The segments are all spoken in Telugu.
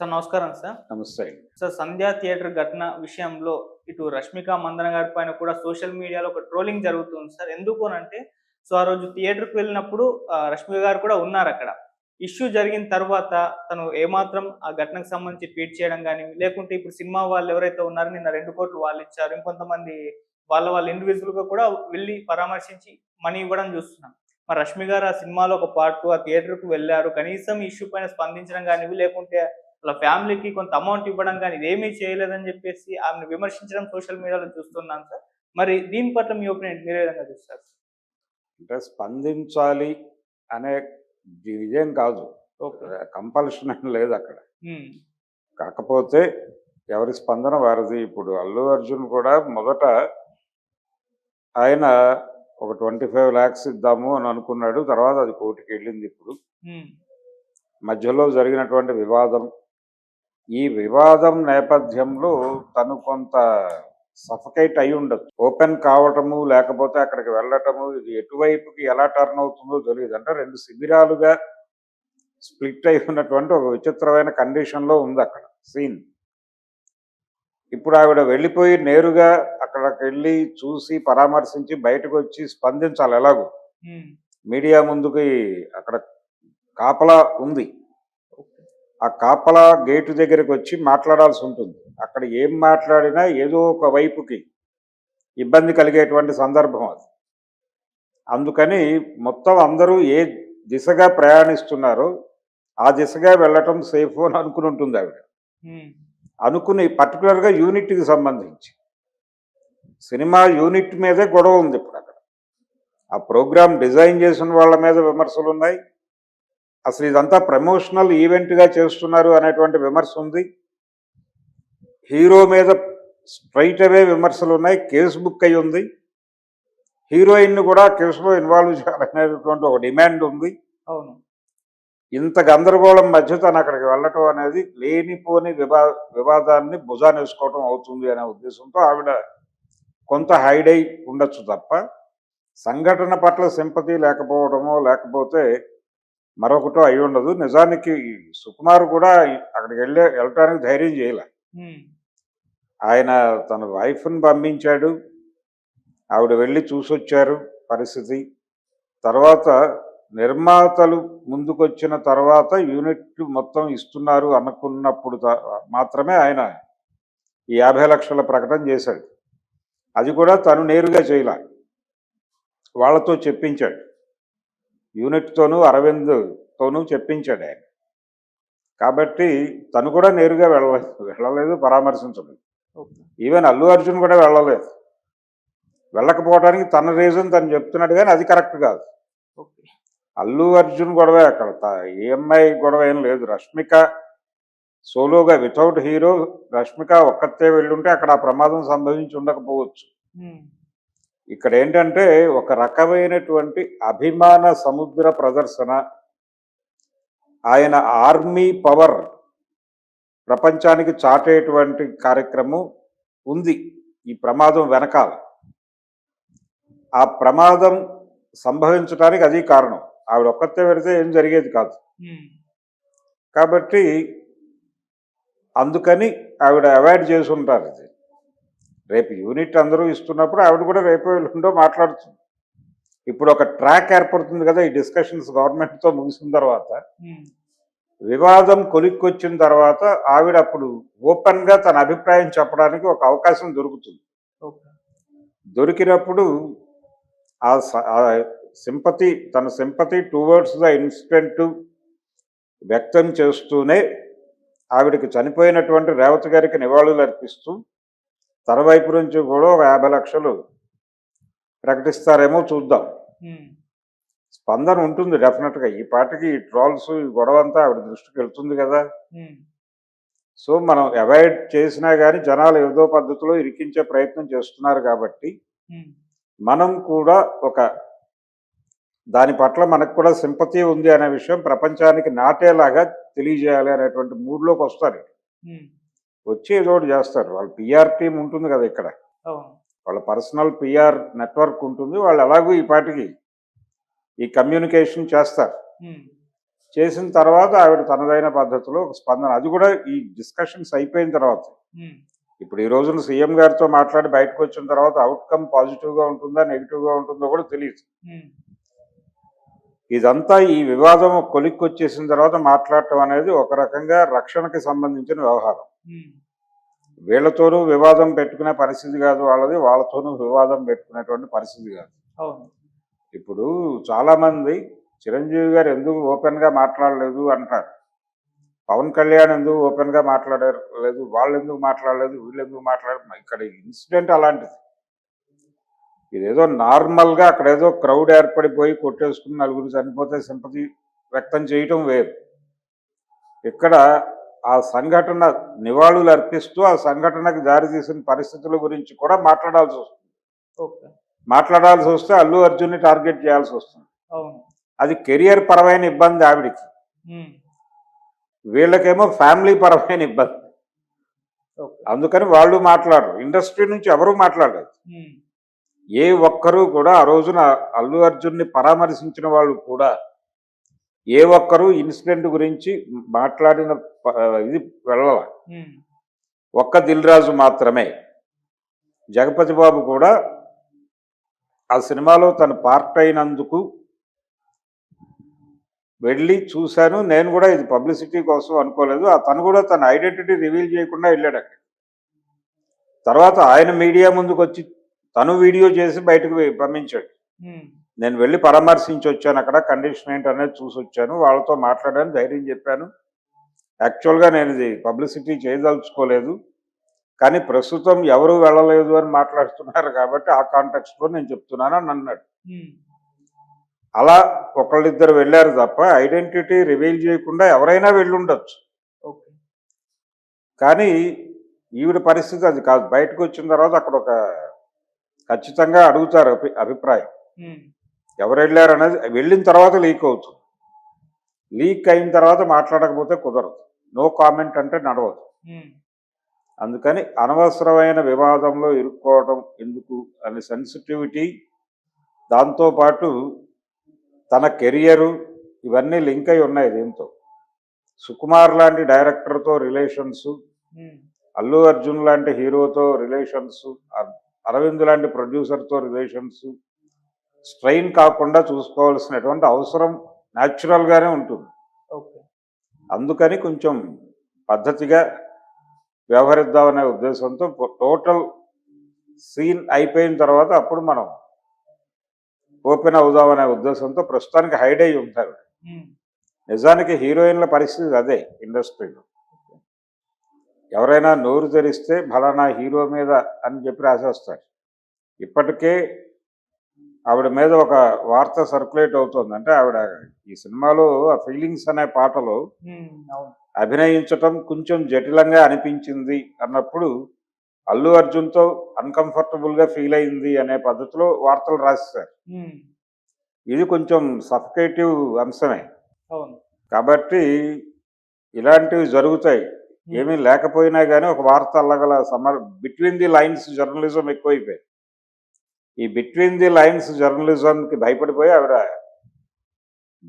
సార్ నమస్కారం సార్. నమస్తే. సార్ 'సంధ్య' థియేటర్ ఘటన విషయంలో ఇటు 'రష్మిక మందన' గారి పైన కూడా సోషల్ మీడియాలో ఒక ట్రోలింగ్ జరుగుతుంది సార్. ఎందుకు అనంటే ఆ రోజు థియేటర్‌కి వెళ్ళినప్పుడు 'రష్మిక' గారు కూడా ఉన్నారక్కడ. ఇష్యూ జరిగిన తర్వాత తను ఏమాత్రం ఆ ఘటనకు సంబంధించి ట్వీట్ చేయడం గాని, లేకుంటే ఇప్పుడు సినిమా వాళ్ళు ఎవరైతే ఉన్నారో నిన్న 2,00,00,000 వాళ్ళిచ్చారు. ఇంకొంతమంది వాళ్ళ ఇండివిడ్యువల్‌గా కూడా వెళ్లి పరామర్శించి మనీ ఇవ్వడం చూస్తున్నాం. మరి 'రష్మి' గారు ఆ సినిమాలో ఒక పార్ట్ ఆ థియేటర్‌కి వెళ్లారు. కనీసం ఈ ఇష్యూ పైన స్పందించడం గానివి, లేకుంటే వాళ్ళ ఫ్యామిలీకి కొంత అమౌంట్ ఇవ్వడం గాని ఇదేమీ చేయలేదని చెప్పేసి ఆమెను విమర్శించడం సోషల్ మీడియాలో చూస్తున్నాను సార్. మరి దీని పట్ల మీ ఒపీనియన్ మీరు ఏ విధంగా చూస్తారు? అంటే స్పందించాలి అనే ఇదేం కాదు. ఓకే. కంపల్షన్ ఏం లేదక్కడ. హ్మ్. కాకపోతే ఎవరి స్పందన వారిది. ఇప్పుడు 'అల్లు అర్జున్' కూడా మొదట ఆయన ఒక 25,00,000 ఇద్దాము అని అనుకున్నాడు. తర్వాత అది కోర్టుకెళ్ళింది ఇప్పుడు. హ్మ్. మధ్యలో జరిగినటువంటి వివాదం. ఈ వివాదం నేపథ్యంలో తను కొంత సఫకేట్ అయ్యి ఉండొచ్చు. ఓపెన్ కావటము, లేకపోతే అక్కడికి వెళ్ళటము, ఇది ఎటువైపుకి ఎలా టర్న్ అవుతుందో తెలీదు. అంటే 2 శిబిరాలుగా స్ప్లిట్ అయి ఉన్నటువంటి ఒక విచిత్రమైన కండిషన్‌లో ఉందక్కడ సీన్. ఇప్పుడు ఆవిడ వెళ్ళిపోయి నేరుగా అక్కడికెళ్ళి చూసి, పరామర్శించి బయటకొచ్చి స్పందించాలి ఎలాగో. హ్మ్. మీడియా ముందుకి అక్కడ కాపలా ఉంది. ఓకే. ఆ కాపలా గేటు దగ్గరకొచ్చి మాట్లాడాల్సి ఉంటుంది. అక్కడ ఏం మాట్లాడినా ఏదో ఒక వైపుకి ఇబ్బంది కలిగేటువంటి సందర్భం అది. అందుకని మొత్తం అందరూ ఏ దిశగా ప్రయాణిస్తున్నారో, ఆ దిశగా వెళ్ళటం సేఫు అని అనుకుని ఉంటుంది ఆవిడ. హ్మ్. అనుకుని పర్టిక్యులర్‌గా యూనిట్‌కి సంబంధించి. సినిమా యూనిట్ మీదే గొడవ ఉంది ఇప్పుడక్కడ. ఆ ప్రోగ్రామ్ డిజైన్ చేసిన వాళ్ళ మీద విమర్శలున్నాయి. అసలు ఇదంతా ప్రమోషనల్ ఈవెంట్‌గా చేస్తున్నారు అనేటువంటి విమర్శ ఉంది. హీరో మీద స్ట్రెయిట్ అవే విమర్శలున్నాయి. కేస్ బుక్ అయ్యి ఉంది. హీరోయిన్‌ని కూడా కేసులో ఇన్వాల్వ్ చేయాలనేటువంటి ఒక డిమాండ్ ఉంది. అవును. ఇంత గందరగోళం మధ్య తను అక్కడికి వెళ్ళటం అనేది లేనిపోని వివాదాన్ని భుజానేసుకోవటం అవుతుంది అనే ఉద్దేశంతో ఆవిడ కొంత హైడ్ అయి ఉండొచ్చు తప్ప, సంఘటన పట్ల సింపతి లేకపోవడమో, లేకపోతే మరొకటో అయ్యుండదు. నిజానికి సుకుమార్ కూడా అక్కడికి వెళ్ళటానికి ధైర్యం చేయలే. హ్మ్. ఆయన తన వైఫ్‌ని పంపించాడు. ఆవిడ వెళ్ళి చూసొచ్చారు పరిస్థితి. తర్వాత నిర్మాతలు ముందుకొచ్చిన తర్వాత యూనిట్ మొత్తం ఇస్తున్నారు అనుకున్నప్పుడు మాత్రమే ఆయన ఈ 50,00,000 ప్రకటన చేశాడు. అది కూడా తను నేరుగా చేయలే. వాళ్ళతో చెప్పించాడు. యూనిట్‌తోనూ, అరవింద్‌తోనూ చెప్పించాడాయన. కాబట్టి తను కూడా నేరుగా వెళ్ళలేదు, పరామర్శించలేదు. ఓకే. ఈవెన్ అల్లు అర్జున్ కూడా వెళ్ళలేదు. వెళ్ళకపోవడానికి తన రీజన్ తను చెప్తున్నాడు గానీ అది కరెక్ట్ కాదు. ఓకే. అల్లు అర్జున్ గొడవే అక్కడ. ఈఎంఐ గొడవ ఏం లేదు. రష్మిక సోలోగా వితౌట్ హీరో రష్మిక ఒక్కతే వెళ్ళుంటే అక్కడ ఆ ప్రమాదం సంభవించి ఉండకపోవచ్చు. హ్మ్. ఇక్కడ ఏంటంటే ఒక రకమైనటువంటి అభిమాన సముద్ర ప్రదర్శన, ఆయన ఆర్మీ పవర్ ప్రపంచానికి చాటేటువంటి కార్యక్రమం ఉంది ఈ ప్రమాదం వెనకాల. ఆ ప్రమాదం సంభవించడానికి అది కారణం. ఆవిడ ఒక్కతే పెడితే ఏం జరిగేది కాదు. హ్మ్. కాబట్టి అందుకని ఆవిడ అవాయిడ్ చేసి ఉంటారు ఇది. రేపు యూనిట్ అందరూ ఇస్తున్నప్పుడు ఆవిడ కూడా రేపు ఎల్లుండో మాట్లాడుతుంది. ఇప్పుడు ఒక ట్రాక్ ఏర్పడుతుంది కదా ఈ డిస్కషన్స్ గవర్నమెంట్‌తో ముగిసిన తర్వాత. హ్మ్. వివాదం కొలిక్కొచ్చిన తర్వాత ఆవిడ అప్పుడు ఓపెన్‌గా తన అభిప్రాయం చెప్పడానికి ఒక అవకాశం దొరుకుతుంది. ఓకే. దొరికినప్పుడు ఆ తన సింపతి టువర్డ్స్ ద ఇన్సిడెంట్ వ్యక్తం చేస్తూనే ఆవిడకి చనిపోయినటువంటి రేవతి గారికి నివాళులు అర్పిస్తూ తన వైపు నుంచి కూడా ఒక 50,00,000 ప్రకటిస్తారేమో చూద్దాం. హ్మ్. స్పందన ఉంటుంది డెఫినెట్‌గా. ఈ పాటికి ఈ ట్రోల్స్ ఈ గొడవంతా ఆవిడ దృష్టికి వెళ్తుంది కదా! హ్మ్. సో, మనం అవాయిడ్ చేసినా గానీ జనాలు ఏదో పద్ధతిలో ఇరికించే ప్రయత్నం చేస్తున్నారు కాబట్టి, హ్మ్. మనం కూడా దాని పట్ల మనకు కూడా సింపతి ఉంది అనే విషయం ప్రపంచానికి నాటేలాగా తెలియజేయాలి అనేటువంటి మూడ్‌లోకి వస్తారు. హ్మ్. వచ్చి ఏదో ఒకటి చేస్తారు. వాళ్ళ పీఆర్ టీమ్ ఉంటుంది కదా ఇక్కడ. అవును. వాళ్ళ పర్సనల్ పీఆర్ నెట్వర్క్ ఉంటుంది. వాళ్ళు ఎలాగో ఈ పాటికి ఈ కమ్యూనికేషన్ చేస్తారు. హ్మ్. చేసిన తర్వాత ఆవిడ తనదైన పద్ధతిలో ఒక స్పందన, అది కూడా ఈ డిస్కషన్స్ అయిపోయిన తర్వాత. ఉమ్, ఇప్పుడు ఈ రోజున సీఎం గారితో మాట్లాడి బయటకు వచ్చిన తర్వాత అవుట్కమ్ పాజిటివ్గా ఉంటుందా నెగిటివ్గా ఉంటుందో కూడా తెలియదు. ఉమ్, ఇదంతా ఈ వివాదం కొలిక్కి వచ్చేసిన తర్వాత మాట్లాడటం అనేది ఒక రకంగా రక్షణకి సంబంధించిన వ్యవహారం. ఉమ్, వీళ్ళతోనూ వివాదం పెట్టుకునే పరిస్థితి కాదు వాళ్ళది, వాళ్ళతోనూ వివాదం పెట్టుకునేటువంటి పరిస్థితి కాదు. అవును. ఇప్పుడు చాలామంది చిరంజీవి గారు ఎందుకు ఓపెన్గా మాట్లాడలేదు అంటారు, పవన్ కళ్యాణ్ ఎందుకు ఓపెన్గా మాట్లాడలేదు, వాళ్ళు ఎందుకు మాట్లాడలేదు, వీళ్ళు ఎందుకు మాట్లాడలేదు. ఇక్కడ ఇన్సిడెంట్ అలాంటిది. ఇదేదో నార్మల్గా అక్కడ ఏదో క్రౌడ్ ఏర్పడిపోయి కొట్టేసుకుని నలుగురు చనిపోతే సింపతి వ్యక్తం చేయటం వేరు. ఇక్కడ ఆ సంఘటన నివాళులు అర్పిస్తూ ఆ సంఘటనకు దారితీసిన పరిస్థితుల గురించి కూడా మాట్లాడాల్సి వస్తుంది. ఓకే. మాట్లాడాల్సి వస్తే అల్లు అర్జున్ని టార్గెట్ చేయాల్సి వస్తుంది. అవును. అది కెరియర్ పరమైన ఇబ్బంది ఆవిడికి, ఉమ్, వీళ్ళకేమో ఫ్యామిలీ పరమైన ఇబ్బంది. ఓకే. అందుకని వాళ్ళు మాట్లాడరు, ఇండస్ట్రీ నుంచి ఎవరూ మాట్లాడలేదు. ఉమ్, ఏ ఒక్కరూ కూడా ఆ రోజున అల్లు అర్జున్ని పరామర్శించిన వాళ్ళు కూడా ఏ ఒక్కరూ ఇన్సిడెంట్ గురించి మాట్లాడిన ఇది వెళ్ళాల. ఉమ్, ఒక్క దిల్ రాజు మాత్రమే. జగపతి బాబు కూడా ఆ సినిమాలో తన పార్ట్ అయినందుకు వెళ్ళి చూశాను, నేను కూడా ఇది పబ్లిసిటీ కోసం అనుకోలేదు, తను కూడా తన ఐడెంటిటీ రివీల్ చేయకుండా వెళ్ళాడు అక్కడ. తర్వాత ఆయన మీడియా ముందుకు వచ్చి తను వీడియో చేసి బయటకు పంపించాడు. ఉమ్, నేను వెళ్ళి పరామర్శించి వచ్చాను, అక్కడ కండిషన్ ఏంటి అనేది చూసి వచ్చాను, వాళ్ళతో మాట్లాడాను, ధైర్యం చెప్పాను, యాక్చువల్గా నేను ఇది పబ్లిసిటీ చేయదలుచుకోలేదు, కానీ ప్రస్తుతం ఎవరు వెళ్ళలేదు అని మాట్లాడుతున్నారు కాబట్టి ఆ కాంటెక్స్ట్లో నేను చెప్తున్నాను అని అన్నాడు. ఉమ్, అలా ఒకళ్ళిద్దరు వెళ్ళారు తప్ప ఐడెంటిటీ రివీల్ చేయకుండా ఎవరైనా వెళ్ళుండొచ్చు. ఓకే. కానీ ఈవిడ పరిస్థితి అది కాదు. బయటకు వచ్చిన తర్వాత అక్కడ ఒక ఖచ్చితంగా అడుగుతారు అభిప్రాయం, ఉమ్, ఎవరు వెళ్ళారు అనేది వెళ్ళిన తర్వాత లీక్ అవుతుంది. లీక్ అయిన తర్వాత మాట్లాడకపోతే కుదరదు, నో కామెంట్ అంటే నడవదు. ఉమ్, అందుకని అనవసరమైన వివాదంలో ఇరుక్కోవడం ఎందుకు అనే సెన్సిటివిటీ, దాంతోపాటు తన కెరియరు ఇవన్నీ లింక్ అయి ఉన్నాయి దీంతో. సుకుమార్ లాంటి డైరెక్టర్తో రిలేషన్స్, ఉమ్, అల్లు అర్జున్ లాంటి హీరోతో రిలేషన్స్, అరవింద్ లాంటి ప్రొడ్యూసర్తో రిలేషన్స్ స్ట్రెయిన్ కాకుండా చూసుకోవాల్సినటువంటి అవసరం న్యాచురల్గానే ఉంటుంది. ఓకే. అందుకని కొంచెం పద్ధతిగా వ్యవహరిద్దామనే ఉద్దేశంతో టోటల్ సీన్ అయిపోయిన తర్వాత అప్పుడు మనం ఓపెన్ అవుదామనే ఉద్దేశంతో ప్రస్తుతానికి హైడ్ అయి ఉంటారు. ఉమ్, నిజానికి హీరోయిన్ల పరిస్థితి అదే ఇండస్ట్రీలో. ఎవరైనా నోరు తెరిస్తే ఫలానా హీరో మీద అని చెప్పి రాసేస్తారు. ఇప్పటికే ఆవిడ మీద ఒక వార్త సర్క్యులేట్ అవుతుంది, అంటే ఆవిడ ఈ సినిమాలో ఆ ఫీలింగ్స్ అనే పాటలో ఉమ్, అవును. అభినయించటం కొంచెం జటిలంగా అనిపించింది అన్నప్పుడు అల్లు అర్జున్తో అన్కంఫర్టబుల్గా ఫీల్ అయింది అనే పద్ధతిలో వార్తలు రాసేశారు. ఉమ్, ఇది కొంచెం సఫికేటివ్ అంశమే అవును. కాబట్టి ఇలాంటివి జరుగుతాయి. ఏమీ లేకపోయినా కానీ ఒక వార్త అల్లగల బిట్వీన్ ది లైన్స్ జర్నలిజం ఎక్కువైపోయి, ఈ బిట్వీన్ ది లైన్స్ జర్నలిజంకి భయపడిపోయి ఆవిడ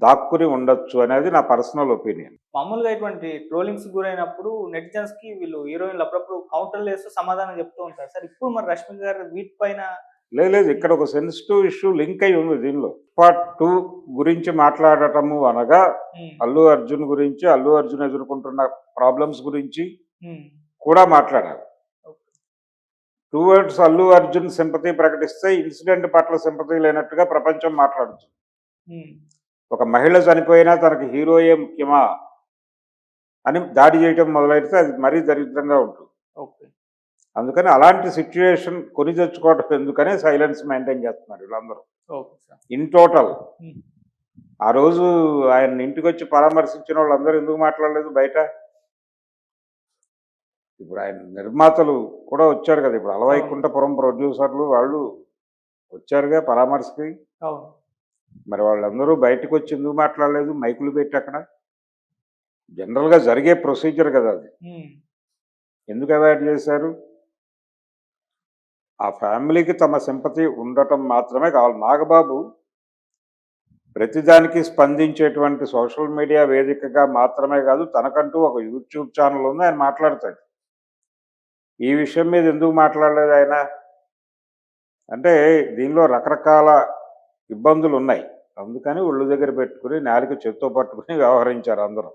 దాక్కుని ఉండొచ్చు అనేది నా పర్సనల్ ఒపీనియన్. మామూలుగా ఇటువంటి ట్రోలింగ్స్ గురైనప్పుడు నెటిజన్స్ కి వీళ్ళు హీరోయిన్లు అప్పుడప్పుడు కౌంటర్లు వేస్తూ సమాధానం చెప్తూ ఉంటారు సార్. ఇప్పుడు మరి రష్మిక గారు వీటిపైన లేదు, ఇక్కడ ఒక సెన్సిటివ్ ఇష్యూ లింక్ అయి ఉంది దీనిలో. పార్ట్ 2 గురించి మాట్లాడటము అనగా ఉమ్, అల్లు అర్జున్ గురించి, అల్లు అర్జున్ ఎదుర్కొంటున్న ప్రాబ్లమ్స్ గురించి ఉమ్, కూడా మాట్లాడాలి. Okay. Towards Allu Arjun sympathy ప్రకటిస్తే ఇన్సిడెంట్ పట్ల సింపతి లేనట్టుగా ప్రపంచం మాట్లాడుతుంది. ఉమ్, ఒక మహిళ చనిపోయినా తనకి హీరోయే ముఖ్యమా అని దాడి చేయటం మొదలైతే అది మరీ దరిద్రంగా ఉంటుంది. ఓకే. అందుకని అలాంటి సిచ్యువేషన్ కొని తెచ్చుకోవటం ఎందుకనే సైలెన్స్ మెయింటైన్ చేస్తున్నారు వీళ్ళందరూ. Okay sir. ఇన్ టోటల్ ఉమ్, ఆ రోజు ఆయన ఇంటికి వచ్చి పరామర్శించిన వాళ్ళందరూ ఎందుకు మాట్లాడలేదు బయట? ఇప్పుడు ఆయన నిర్మాతలు కూడా వచ్చారు కదా, ఇప్పుడు అలవైకుంఠపురం ప్రొడ్యూసర్లు వాళ్ళు వచ్చారుగా పరామర్శకి. అవును. మరి వాళ్ళందరూ బయటకు వచ్చి ఎందుకు మాట్లాడలేదు? మైకులు పెట్టి అక్కడ జనరల్గా జరిగే ప్రొసీజర్ కదా అది, ఉమ్, ఎందుకు అవాయిడ్ చేశారు? ఆ ఫ్యామిలీకి తమ సింపతి ఉండటం మాత్రమే కావాలి. నాగబాబు ప్రతిదానికి స్పందించేటువంటి సోషల్ మీడియా వేదికగా మాత్రమే కాదు, తనకంటూ ఒక యూట్యూబ్ ఛానల్ ఉంది, ఆయన మాట్లాడతాడు. ఈ విషయం మీద ఎందుకు మాట్లాడలేదు ఆయన అంటే, దీనిలో రకరకాల ఇబ్బందులు ఉన్నాయి. అందుకని ఒళ్ళు దగ్గర పెట్టుకుని నాలుక చేత్తో పట్టుకుని వ్యవహరించారు అందరూ.